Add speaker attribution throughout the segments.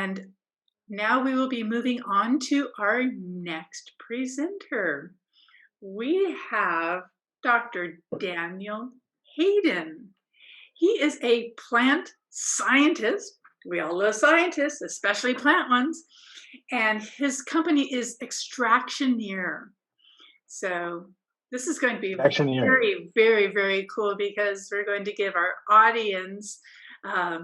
Speaker 1: And now we will be moving on to our next presenter. We have Dr. Daniel Hayden. He is a plant scientist. We all love scientists, especially plant ones. And his company is Extractioneer. So this is going to be very, very, very cool because we're going to give our audience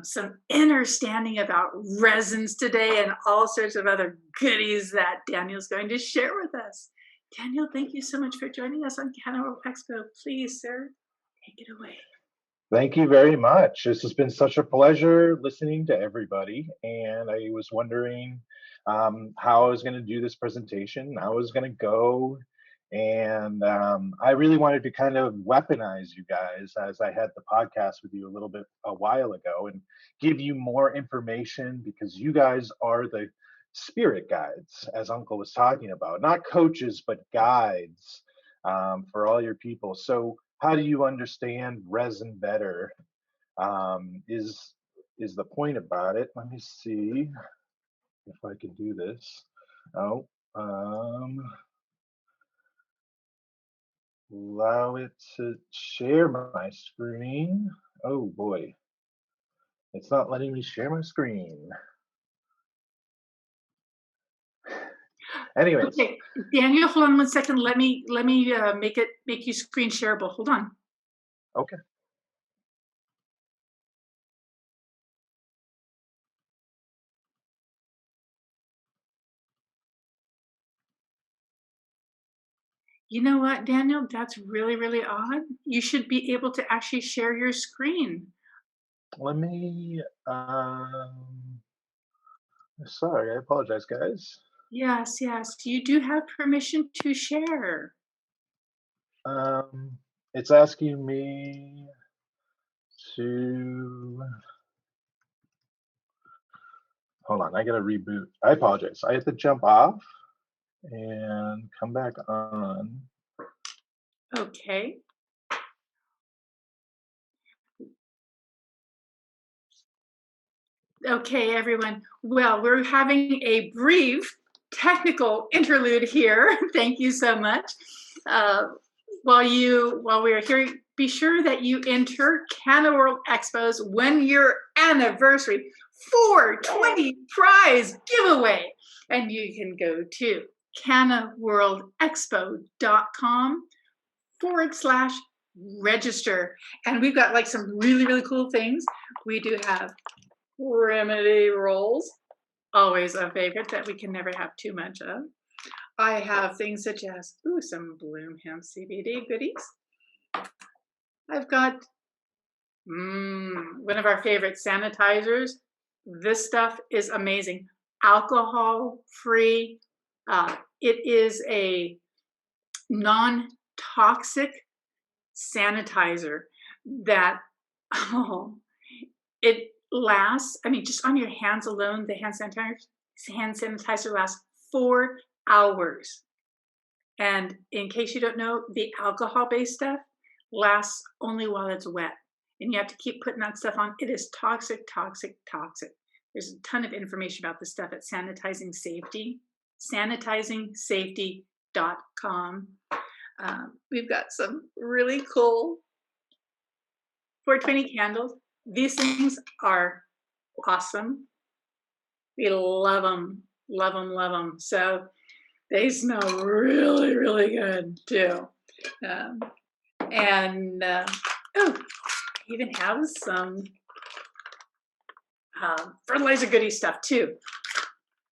Speaker 1: some understanding about resins today and all sorts of other goodies that Daniel's going to share with us. Daniel, thank you so much for joining us on CANNA World Expo. Please, sir, take it away.
Speaker 2: Thank you very much. This has been such a pleasure listening to everybody. And I was wondering how I was going to do this presentation, how I was going to go. And I really wanted to kind of weaponize you guys as I had the podcast with you a while ago and give you more information because you guys are the spirit guides, as Uncle was talking about, not coaches, but guides for all your people. So how do you understand resin better is the point about it. Let me see if I can do this. Allow it to share my screen. Oh boy, it's not letting me share my screen. Anyways.
Speaker 1: Okay, Daniel, hold on one second. Let me make you screen shareable. Hold on.
Speaker 2: Okay.
Speaker 1: You know what, Daniel? That's really, really odd. You should be able to actually share your screen.
Speaker 2: Let me, sorry, I apologize, guys.
Speaker 1: Yes, you do have permission to share.
Speaker 2: It's asking me to, hold on, I gotta reboot. I apologize. I have to jump off and come back on.
Speaker 1: Okay. Okay, everyone. Well, we're having a brief technical interlude here. Thank you so much. While we're here, be sure that you enter CANNA World Expo's 1-year anniversary 420 prize giveaway. And you can go to cannaworldexpo.com/register. And we've got like some really, really cool things. We do have remedy rolls, always a favorite that we can never have too much of. I have things such as some Bloom Hemp CBD goodies. I've got one of our favorite sanitizers. This stuff is amazing. Alcohol free. It is a non-toxic sanitizer that it lasts. I mean, just on your hands alone, the hand sanitizer lasts 4 hours. And in case you don't know, the alcohol-based stuff lasts only while it's wet. And you have to keep putting that stuff on. It is toxic, toxic, toxic. There's a ton of information about this stuff at sanitizingsafety.com. We've got some really cool 420 candles. These things are awesome. We love them, love them, love them. So they smell really, really good too. Even have some fertilizer goodie stuff too.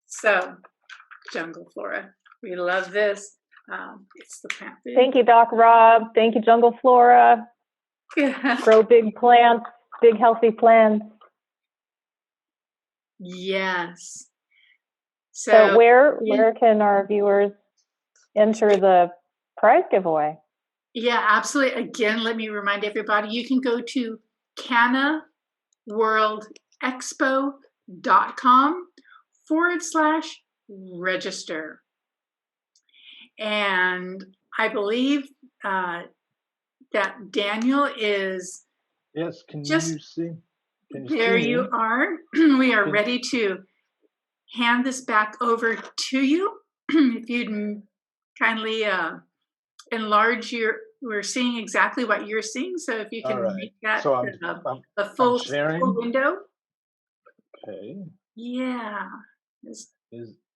Speaker 1: So Jungle Flora, we love this. It's the plant food.
Speaker 3: Thank you, Doc Rob. Thank you, Jungle Flora. Grow big plants, big healthy plants.
Speaker 1: Yes.
Speaker 3: So where can our viewers enter the prize giveaway?
Speaker 1: Yeah, absolutely. Again, let me remind everybody, you can go to cannaworldexpo.com/register. And I believe that Daniel is.
Speaker 2: Yes, can you see?
Speaker 1: There you are. We are ready to hand this back over to you. If you'd kindly enlarge we're seeing exactly what you're seeing. So if you
Speaker 2: All
Speaker 1: can
Speaker 2: right.
Speaker 1: make that
Speaker 2: So
Speaker 1: a
Speaker 2: I'm
Speaker 1: full
Speaker 2: sharing.
Speaker 1: window.
Speaker 2: Okay.
Speaker 1: Yeah.
Speaker 2: Is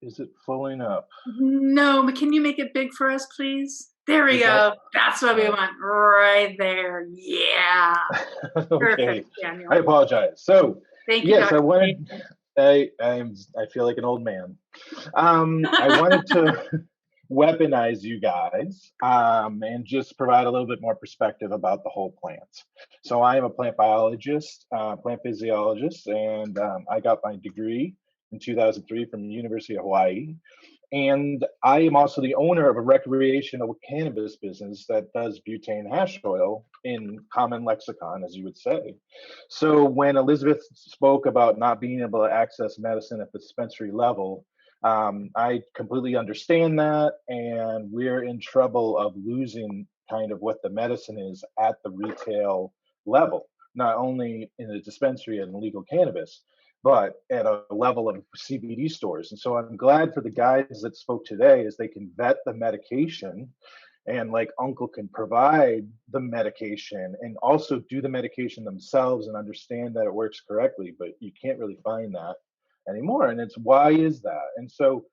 Speaker 2: it filling up?
Speaker 1: No, but can you make it big for us, please? There we
Speaker 2: Is that
Speaker 1: go. That's what we want right there. Yeah.
Speaker 2: okay?
Speaker 1: Perfect, Daniel.
Speaker 2: I apologize. So
Speaker 1: Thank you,
Speaker 2: yes,
Speaker 1: Dr.
Speaker 2: I wanted. I feel like an old man. I wanted to weaponize you guys and just provide a little bit more perspective about the whole plant. So I am a plant biologist, plant physiologist, and I got my degree in 2003 from the University of Hawaii. And I am also the owner of a recreational cannabis business that does butane hash oil in common lexicon, as you would say. So when Elizabeth spoke about not being able to access medicine at the dispensary level, I completely understand that. And we're in trouble of losing kind of what the medicine is at the retail level, not only in the dispensary and legal cannabis, but at a level of CBD stores. And so I'm glad for the guys that spoke today is they can vet the medication and like Uncle can provide the medication and also do the medication themselves and understand that it works correctly, but you can't really find that anymore. And it's why is that? And so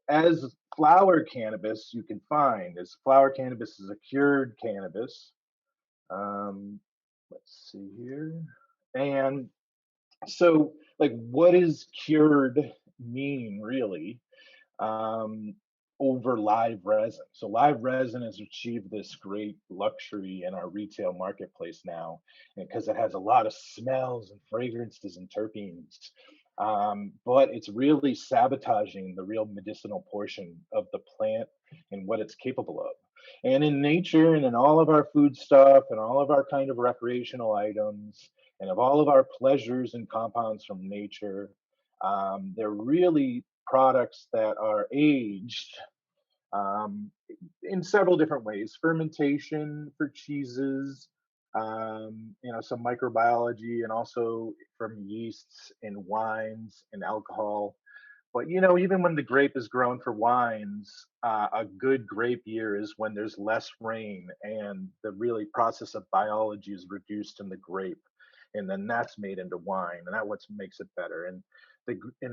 Speaker 2: as flower cannabis you can find is flower cannabis is a cured cannabis. Let's see here. And so like what does cured mean really um, over live resin? So live resin has achieved this great luxury in our retail marketplace now because it has a lot of smells and fragrances and terpenes, but it's really sabotaging the real medicinal portion of the plant and what it's capable of. And in nature and in all of our food stuff and all of our kind of recreational items and of all of our pleasures and compounds from nature, they're really products that are aged um, in several different ways. Fermentation for cheeses, some microbiology, and also from yeasts in wines and alcohol. But even when the grape is grown for wines, a good grape year is when there's less rain and the really process of biology is reduced in the grape, and then that's made into wine, and that's what makes it better. And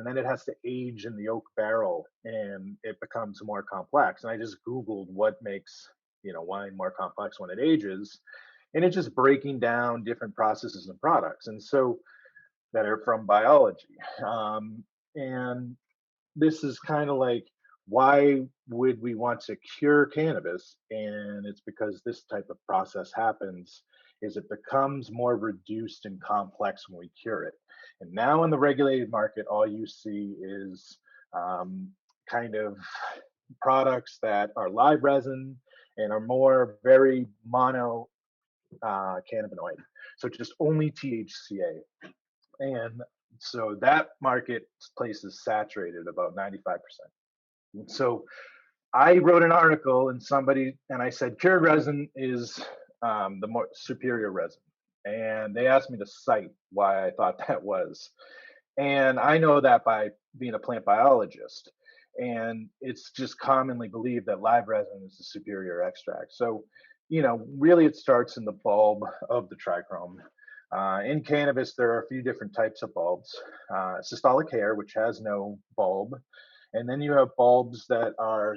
Speaker 2: then it has to age in the oak barrel, and it becomes more complex. And I just Googled what makes wine more complex when it ages, and it's just breaking down different processes and products, and so that are from biology. And this is kind of like why would we want to cure cannabis, and it's because this type of process happens is it becomes more reduced and complex when we cure it. And now in the regulated market all you see is um, kind of products that are live resin and are more very mono cannabinoid, so just only THCA. And so that marketplace is saturated about 95%. So I wrote an article and I said cured resin is the more superior resin. And they asked me to cite why I thought that was. And I know that by being a plant biologist. And it's just commonly believed that live resin is the superior extract. So, really it starts in the bulb of the trichome. In cannabis, there are a few different types of bulbs. Systolic hair, which has no bulb. And then you have bulbs that are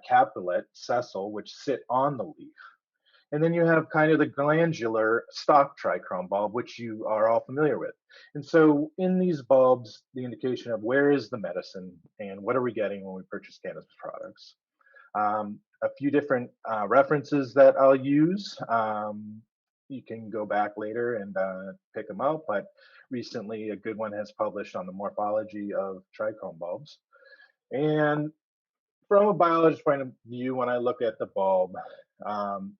Speaker 2: capillate, sessile, which sit on the leaf. And then you have kind of the glandular stalk trichome bulb, which you are all familiar with. And so in these bulbs, the indication of where is the medicine and what are we getting when we purchase cannabis products. A few different references that I'll use. You can go back later and pick them out, but recently a good one has published on the morphology of trichome bulbs. And from a biologist point of view, when I look at the bulb,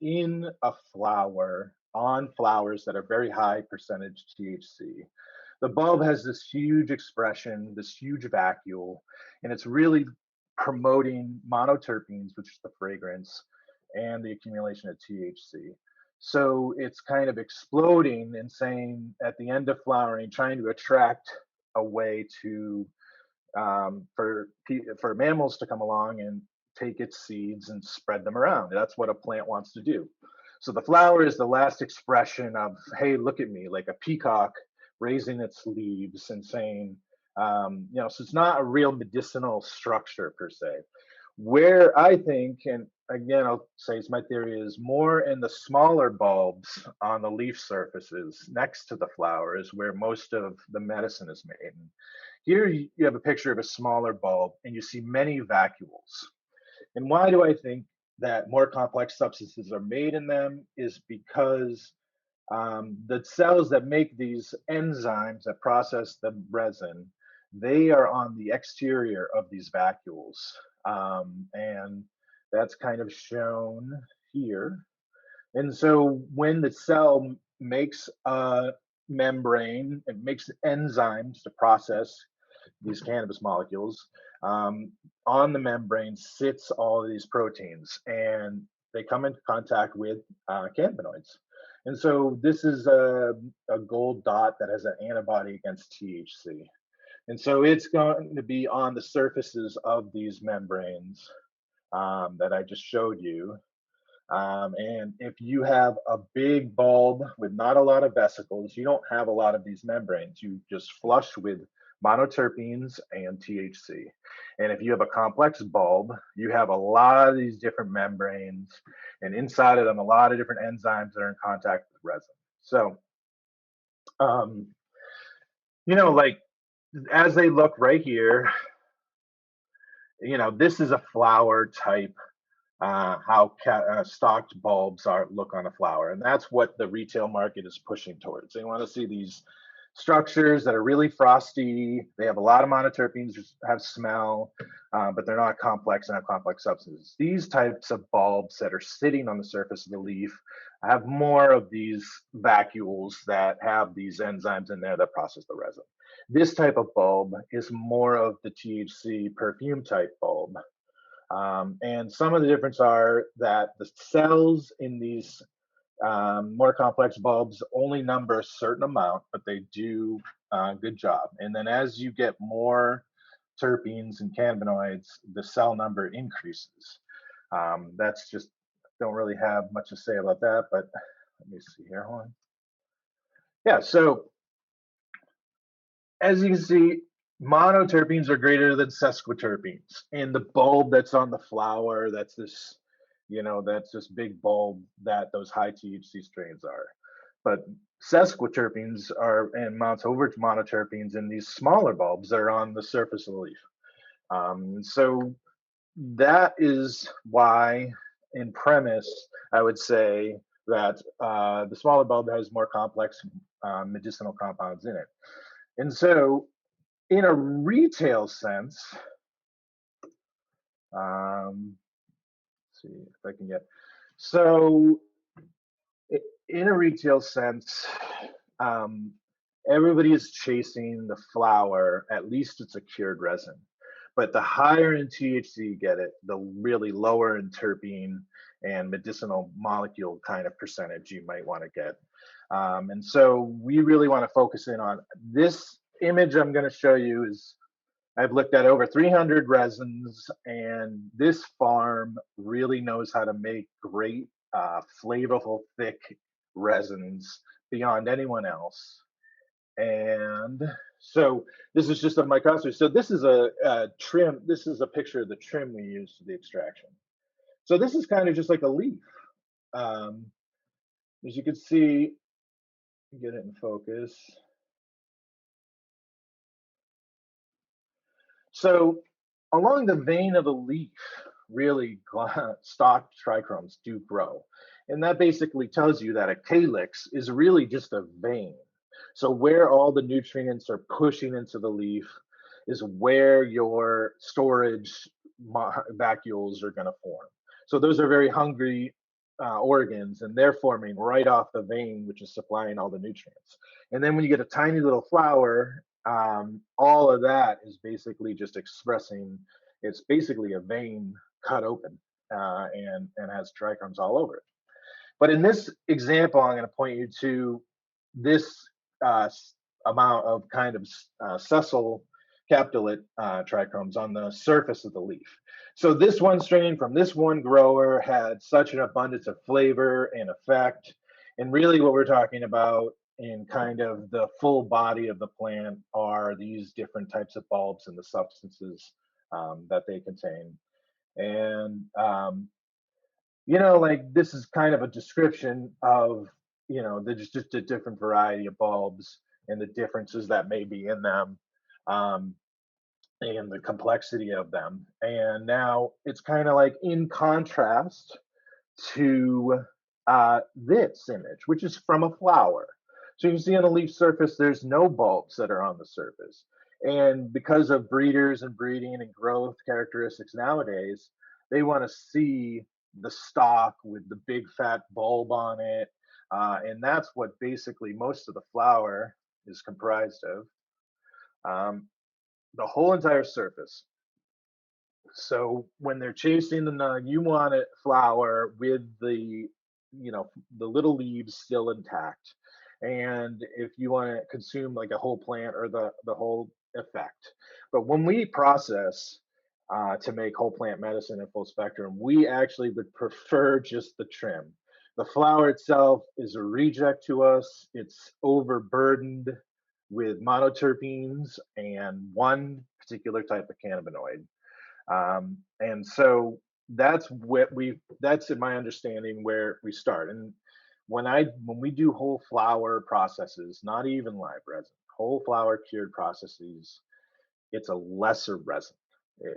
Speaker 2: in a flower, on flowers that are very high percentage THC, the bulb has this huge expression, this huge vacuole, and it's really promoting monoterpenes, which is the fragrance, and the accumulation of THC. So it's kind of exploding and saying at the end of flowering, trying to attract a way to for mammals to come along and take its seeds and spread them around. That's what a plant wants to do. So the flower is the last expression of, hey, look at me, like a peacock raising its leaves and saying, so it's not a real medicinal structure per se. Where I think, and again, I'll say it's my theory, is more in the smaller bulbs on the leaf surfaces next to the flower is where most of the medicine is made. And here you have a picture of a smaller bulb and you see many vacuoles. And why do I think that more complex substances are made in them is because the cells that make these enzymes that process the resin, they are on the exterior of these vacuoles. And that's kind of shown here. And so when the cell makes a membrane, it makes enzymes to process these cannabis molecules. On the membrane sits all of these proteins, and they come into contact with cannabinoids. And so this is a gold dot that has an antibody against THC. And so it's going to be on the surfaces of these membranes that I just showed you. And if you have a big bulb with not a lot of vesicles, you don't have a lot of these membranes. You just flush with monoterpenes and THC. And if you have a complex bulb, you have a lot of these different membranes, and inside of them, a lot of different enzymes that are in contact with resin. So, like as they look right here, this is a flower type how stocked bulbs look on a flower. And that's what the retail market is pushing towards. They want to see these structures that are really frosty. They have a lot of monoterpenes, have smell, but they're not complex and have complex substances. These types of bulbs that are sitting on the surface of the leaf have more of these vacuoles that have these enzymes in there that process the resin. This type of bulb is more of the THC perfume type bulb. And some of the difference are that the cells in these more complex bulbs only number a certain amount, but they do a good job. And then as you get more terpenes and cannabinoids, the cell number increases. That's just, don't really have much to say about that, but let me see here, hold on. Yeah, so as you can see, monoterpenes are greater than sesquiterpenes. And the bulb that's on the flower, that's this big bulb that those high THC strains are. But sesquiterpenes are and mounts over to monoterpenes in these smaller bulbs that are on the surface of the leaf. So that is why, in premise, I would say that the smaller bulb has more complex medicinal compounds in it. And so in a retail sense, see if I can get, so in a retail sense, everybody is chasing the flower, at least it's a cured resin. But the higher in THC you get it, the really lower in terpene and medicinal molecule kind of percentage you might want to get. And so we really want to focus in on this image I'm going to show you is, I've looked at over 300 resins, and this farm really knows how to make great, flavorful, thick resins beyond anyone else. And so this is just a microscopy. So this is a trim. This is a picture of the trim we use for the extraction. So this is kind of just like a leaf. As you can see, get it in focus. So along the vein of the leaf, really stalked trichomes do grow. And that basically tells you that a calyx is really just a vein. So where all the nutrients are pushing into the leaf is where your storage vacuoles are going to form. So those are very hungry organs, and they're forming right off the vein, which is supplying all the nutrients. And then when you get a tiny little flower, all of that is basically just expressing, it's basically a vein cut open and has trichomes all over it. But in this example, I'm going to point you to this amount of kind of sessile capitulate trichomes on the surface of the leaf. So this one strain from this one grower had such an abundance of flavor and effect. And really what we're talking about in kind of the full body of the plant are these different types of bulbs and the substances that they contain. And, like this is kind of a description of, there's just a different variety of bulbs and the differences that may be in them. And the complexity of them. And now it's kind of like in contrast to this image, which is from a flower. So you can see on the leaf surface, there's no bulbs that are on the surface. And because of breeders and breeding and growth characteristics nowadays, they want to see the stalk with the big fat bulb on it. And that's what basically most of the flower is comprised of. The whole entire surface. So when they're chasing the nug, you want a flower with the little leaves still intact. And if you want to consume like a whole plant or the whole effect. But when we process to make whole plant medicine and full spectrum, we actually would prefer just the trim. The flower itself is a reject to us. It's overburdened with monoterpenes and one particular type of cannabinoid. And so that's in my understanding where we start. And when we do whole flower processes, not even live resin, whole flower cured processes, it's a lesser resin.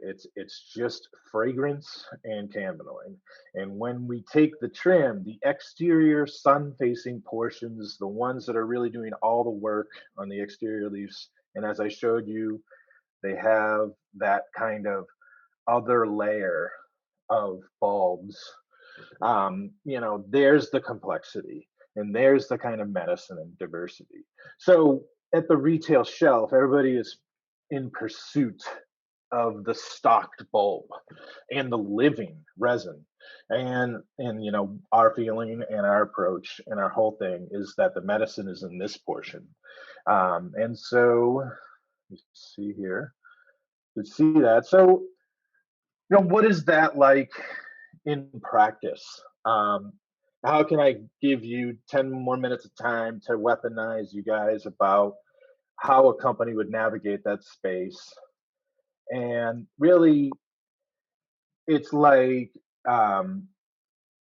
Speaker 2: It's just fragrance and cannabinoid. And when we take the trim, the exterior sun-facing portions, the ones that are really doing all the work on the exterior leaves, and as I showed you, they have that kind of other layer of bulbs. There's the complexity and there's the kind of medicine and diversity. So at the retail shelf, everybody is in pursuit of the stocked bulb and the living resin. And our feeling and our approach and our whole thing is that the medicine is in this portion. And so let's see here. Let's see that. So what is that like in practice? How can I give you 10 more minutes of time to weaponize you guys about how a company would navigate that space? And really, it's like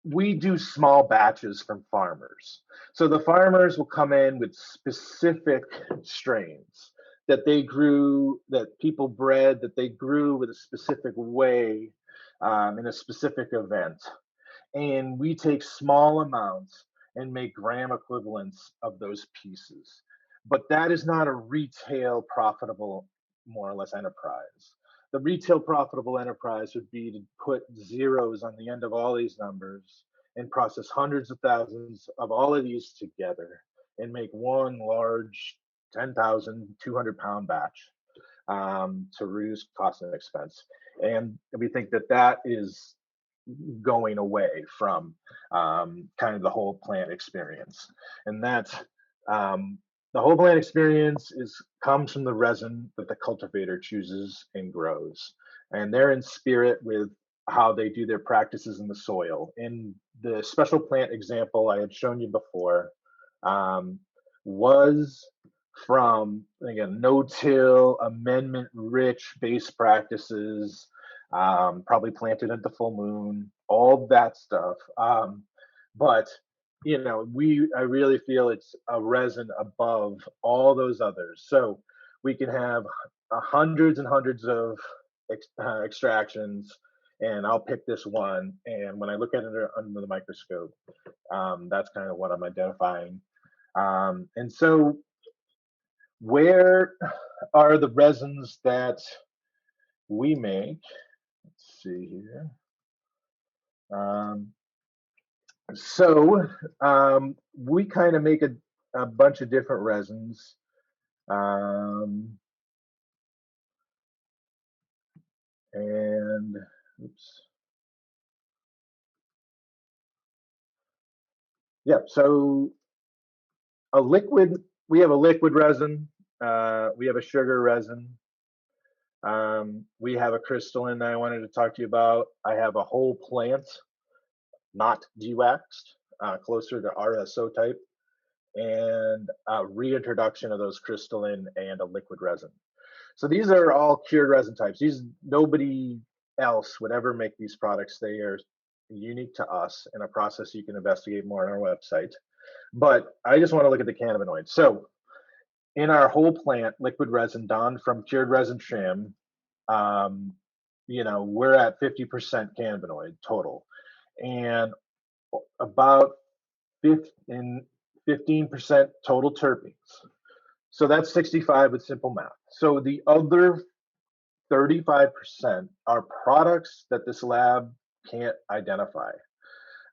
Speaker 2: we do small batches from farmers. So the farmers will come in with specific strains that they grew, that people bred, that they grew with a specific way in a specific event. And we take small amounts and make gram equivalents of those pieces. But that is not a retail profitable, more or less, enterprise. The retail profitable enterprise would be to put zeros on the end of all these numbers and process hundreds of thousands of all of these together and make one large 10,200-pound batch to reduce cost and expense. And we think that that is going away from kind of the whole plant experience. And that's the whole plant experience comes from the resin that the cultivator chooses and grows. And they're in spirit with how they do their practices in the soil. In the special plant example I had shown you before, was from, again, no-till, amendment-rich base practices, probably planted at the full moon, all that stuff. But I really feel it's a resin above all those others. So we can have hundreds and hundreds of extractions, and I'll pick this one. And when I look at it under the microscope, that's kind of what I'm identifying. And so where are the resins that we make? Let's see here. We kind of make a bunch of different resins. And oops. Yeah, so we have a liquid resin, we have a sugar resin, We have a crystalline that I wanted to talk to you about. I have a whole plant, not dewaxed, closer to RSO type, and a reintroduction of those crystalline and a liquid resin. So these are all cured resin types. Nobody else would ever make these products. They are unique to us in a process you can investigate more on our website. But I just want to look at the cannabinoids. So in our whole plant, liquid resin done from cured resin trim, um, we're at 50% cannabinoid total, and about 15% total terpenes. So that's 65 with simple math. So the other 35% are products that this lab can't identify.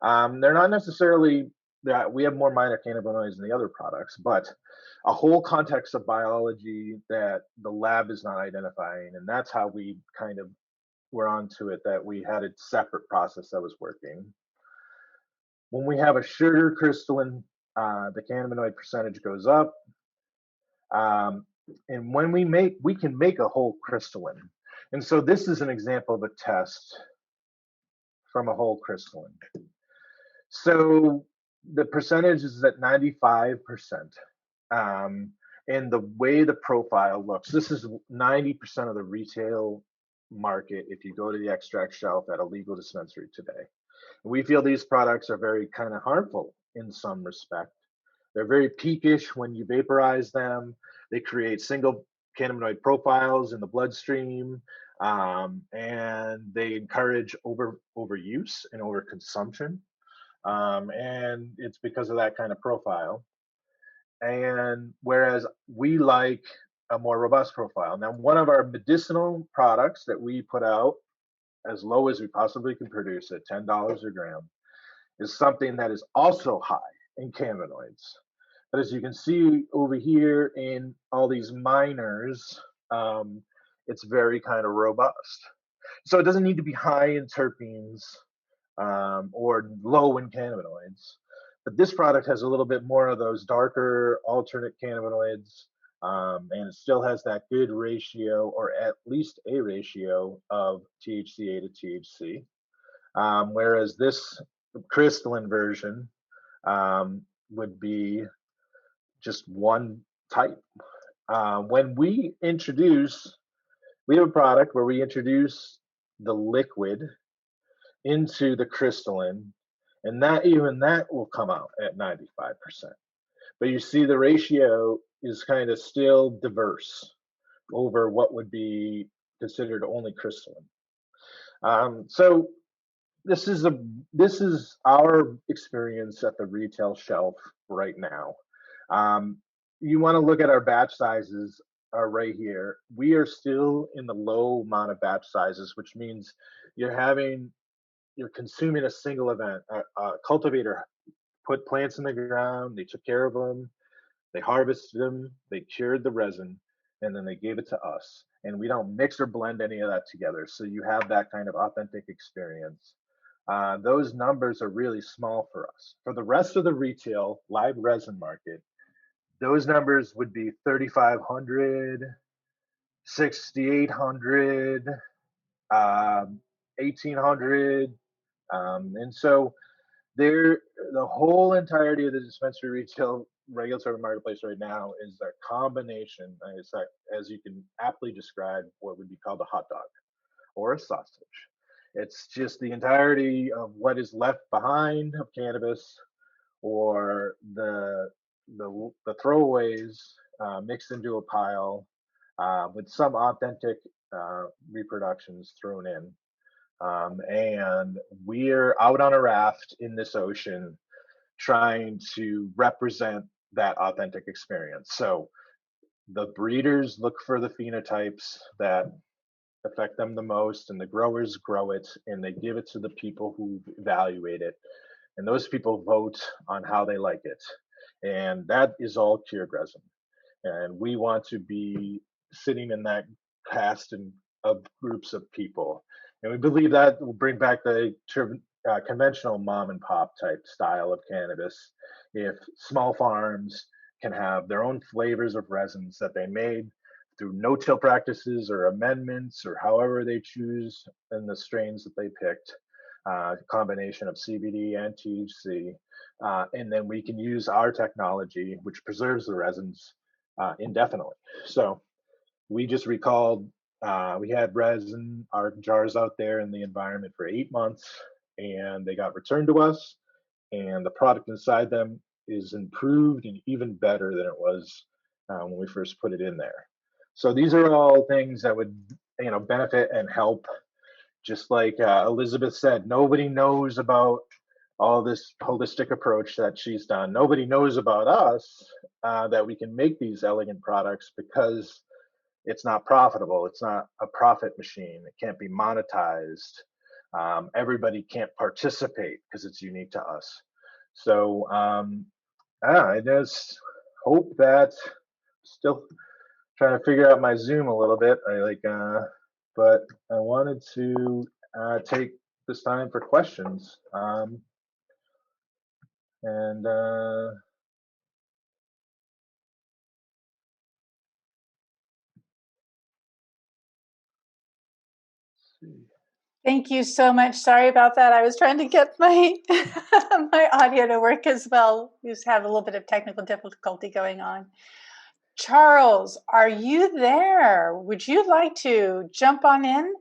Speaker 2: They're not necessarily that we have more minor cannabinoids than the other products, but a whole context of biology that the lab is not identifying. And that's how we kind of were onto it, that we had a separate process that was working. When we have a sugar crystalline, the cannabinoid percentage goes up. And when we can make a whole crystalline. And so this is an example of a test from a whole crystalline. So the percentage is at 95%. And the way the profile looks, this is 90% of the retail market if you go to the extract shelf at a legal dispensary today. We feel these products are very kind of harmful in some respect. They're very peakish when you vaporize them. They create single cannabinoid profiles in the bloodstream, and they encourage overuse and overconsumption. And it's because of that kind of profile. And whereas we like a more robust profile. Now, one of our medicinal products that we put out as low as we possibly can produce at $10 a gram is something that is also high in cannabinoids. But as you can see over here in all these minors, it's very kind of robust. So it doesn't need to be high in terpenes or low in cannabinoids. But this product has a little bit more of those darker alternate cannabinoids, and it still has that good ratio, or at least a ratio of THCA to THC. Whereas this crystalline version would be just one type. When we have a product where we introduce the liquid into the crystalline, and even that will come out at 95%. But you see the ratio is kind of still diverse over what would be considered only crystalline. So this is our experience at the retail shelf right now. You want to look at our batch sizes are right here. We are still in the low amount of batch sizes, which means you're consuming a single event. A cultivator put plants in the ground, they took care of them, they harvested them, they cured the resin, and then they gave it to us. And we don't mix or blend any of that together. So you have that kind of authentic experience. Those numbers are really small for us. For the rest of the retail live resin market, those numbers would be 3,500, 6,800, 1,800. And so the whole entirety of the dispensary retail regulatory marketplace right now is a combination, as you can aptly describe, what would be called a hot dog or a sausage. It's just the entirety of what is left behind of cannabis, or the throwaways mixed into a pile with some authentic reproductions thrown in. And we're out on a raft in this ocean trying to represent that authentic experience. So the breeders look for the phenotypes that affect them the most, and the growers grow it, and they give it to the people who evaluate it. And those people vote on how they like it. And that is all cured resin. And we want to be sitting in that cast of groups of people. And we believe that will bring back the conventional mom and pop type style of cannabis. If small farms can have their own flavors of resins that they made through no-till practices or amendments or however they choose in the strains that they picked, combination of CBD and THC. And then we can use our technology, which preserves the resins indefinitely. So we just recalled, we had resin, our jars out there in the environment for 8 months, and they got returned to us, and the product inside them is improved and even better than it was when we first put it in there. So these are all things that would, benefit and help. Just like Elizabeth said, nobody knows about all this holistic approach that she's done. Nobody knows about us, that we can make these elegant products because it's not profitable. It's not a profit machine. It can't be monetized. Everybody can't participate because it's unique to us. So I just hope that, still trying to figure out my Zoom a little bit. But I wanted to take this time for questions. And let's see.
Speaker 1: Thank you so much. Sorry about that. I was trying to get my my audio to work as well. We just have a little bit of technical difficulty going on. Charles, are you there? Would you like to jump on in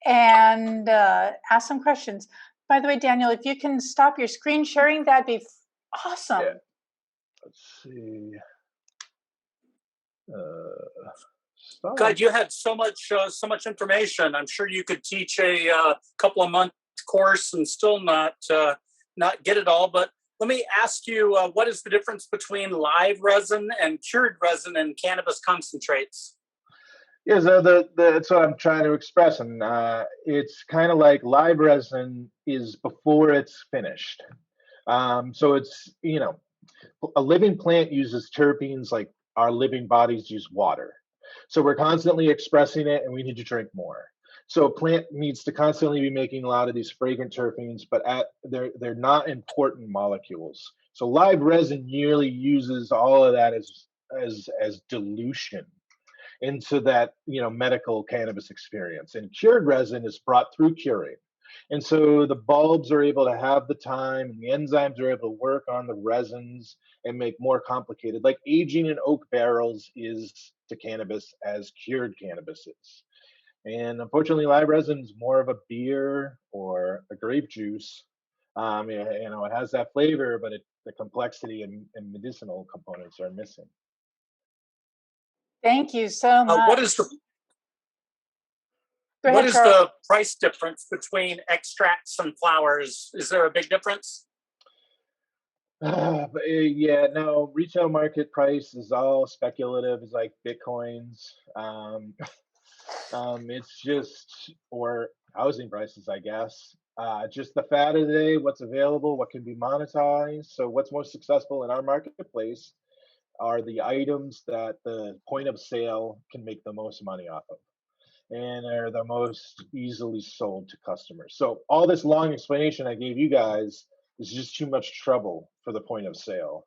Speaker 1: and ask some questions? By the way, Daniel, if you can stop your screen sharing, that'd be awesome.
Speaker 2: Yeah. Let's see.
Speaker 4: God, you had so much information. I'm sure you could teach a couple of month course and still not get it all. But let me ask you, what is the difference between live resin and cured resin and cannabis concentrates?
Speaker 2: Yeah, so that's what I'm trying to express, and it's kind of like live resin is before it's finished. So it's, a living plant uses terpenes like our living bodies use water. So we're constantly expressing it, and we need to drink more. So a plant needs to constantly be making a lot of these fragrant terpenes, but they're not important molecules. So live resin nearly uses all of that as dilution into that medical cannabis experience. And cured resin is brought through curing. And so the bulbs are able to have the time, and the enzymes are able to work on the resins and make more complicated. Like aging in oak barrels is to cannabis as cured cannabis is. And unfortunately, live resin is more of a beer or a grape juice. It has that flavor, but the complexity and medicinal components are missing.
Speaker 1: Thank you so much.
Speaker 4: What is the price difference between extracts and flowers? Is there a big difference?
Speaker 2: Yeah, no, retail market price is all speculative. It's like Bitcoins. It's just, or housing prices, I guess. Just the fad of the day, what's available, what can be monetized. So what's most successful in our marketplace are the items that the point of sale can make the most money off of, and are the most easily sold to customers. So all this long explanation I gave you guys is just too much trouble for the point of sale.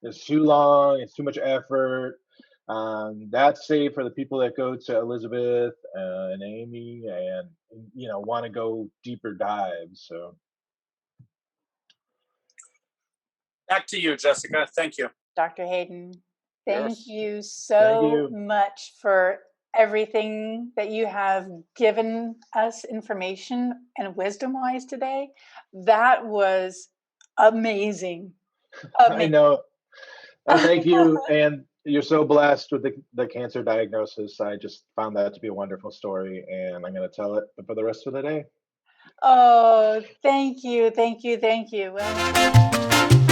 Speaker 2: It's too long, it's too much effort. That's safe for the people that go to Elizabeth and Amy and want to go deeper dives. So
Speaker 4: back to you, Jessica. Thank you.
Speaker 1: Dr. Hayden, thank
Speaker 2: yes.
Speaker 1: you so much for everything that you have given us information and wisdom-wise today. That was amazing.
Speaker 2: I know. Thank you. And you're so blessed with the cancer diagnosis. I just found that to be a wonderful story, and I'm going to tell it for the rest of the day.
Speaker 1: Oh, thank you. Thank you. Thank you. Well,